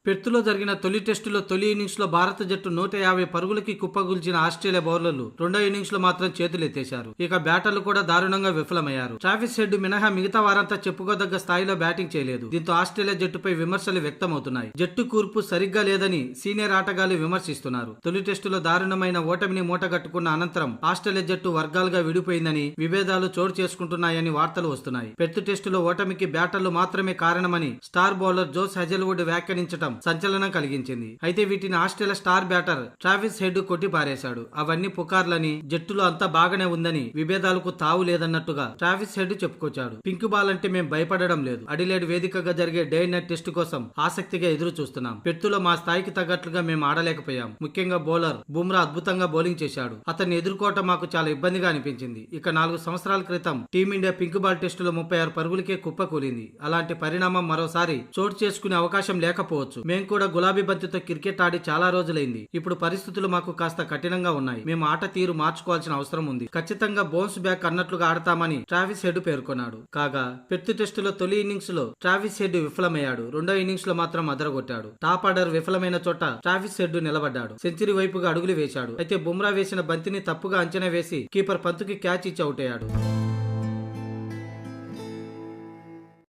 పెర్త్లో జరిగిన తొలి టెస్టులో తొలి ఇన్నింగ్స్ లో భారత జట్టు 150 పరుగులకి కుప్పగూల్చిన ఆస్ట్రేలియా బౌలర్లు రెండో ఇన్నింగ్స్ లో మాత్రం చేతులెత్తేశారు. ఇక బ్యాటర్లు కూడా దారుణంగా విఫలమయ్యారు. ట్రావిస్ హెడ్ మినహా మిగతా వారంతా చెప్పుకోదగ్గ స్థాయిలో బ్యాటింగ్ చేయలేదు. దీంతో ఆస్ట్రేలియా జట్టుపై విమర్శలు వ్యక్తమవుతున్నాయి. జట్టు కూర్పు సరిగ్గా లేదని సీనియర్ ఆటగాళ్లు విమర్శిస్తున్నారు. తొలి టెస్టులో దారుణమైన ఓటమిని మూటగట్టుకున్న అనంతరం ఆస్ట్రేలియా జట్టు వర్గాలుగా విడిపోయిందని, విభేదాలు చోటు చేసుకుంటున్నాయని వార్తలు వస్తున్నాయి. పెర్త్ టెస్టులో ఓటమికి బ్యాటర్లు మాత్రమే కారణమని స్టార్ బౌలర్ జోస్ హెజల్వుడ్ వ్యాఖ్యానించడం సంచలనం కలిగించింది. అయితే వీటిని Australia star batter Travis head కొట్టి పారేశాడు. అవన్నీ పుకార్లని, జట్టులో అంతా బాగానే ఉందని, విభేదాలకు తావు లేదన్నట్టుగా ట్రావిస్ హెడ్ చెప్పుకొచ్చాడు. పింక్ బాల్ అంటే మేం భయపడడం లేదు. అడిలేడ్ వేదికగా జరిగే డే నైట్ టెస్ట్ కోసం ఆసక్తిగా ఎదురు చూస్తున్నాం. పెర్త్లో మా స్థాయికి తగ్గట్లుగా మేము ఆడలేకపోయాం. ముఖ్యంగా బౌలర్ బుమ్రా అద్భుతంగా బౌలింగ్ చేశాడు. అతన్ని ఎదుర్కోవటం మాకు చాలా ఇబ్బందిగా అనిపించింది. ఇక 4 సంవత్సరాల క్రితం టీమిండియా పింక్ బాల్ టెస్టులో 36 పరుగులకే కుప్పకూలింది. అలాంటి పరిణామం మరోసారి చోటు చేసుకునే అవకాశం లేకపోవచ్చు. మేం కూడా గులాబీ బంతితో క్రికెట్ ఆడి చాలా రోజులైంది. ఇప్పుడు పరిస్థితులు మాకు కాస్త కఠినంగా ఉన్నాయి. మేము ఆట తీరు మార్చుకోవాల్సిన అవసరం ఉంది. ఖచ్చితంగా బౌన్స్ బ్యాక్ అన్నట్లుగా ఆడతామని ట్రావిస్ హెడ్ పేర్కొన్నాడు. కాగా పెర్త్ టెస్టులో తొలి ఇన్నింగ్స్ లో ట్రావిస్ హెడ్ విఫలమయ్యాడు. రెండో ఇన్నింగ్స్ లో మాత్రం అదరగొట్టాడు. టాప్ ఆర్డర్ విఫలమైన చోట ట్రావిస్ హెడ్ నిలబడ్డాడు. సెంచరీ వైపుగా అడుగులు వేశాడు. అయితే బుమ్రా వేసిన బంతిని తప్పుగా అంచనా వేసి కీపర్ పంతుకి క్యాచ్ ఇచ్చి అవుట్ అయ్యాడు.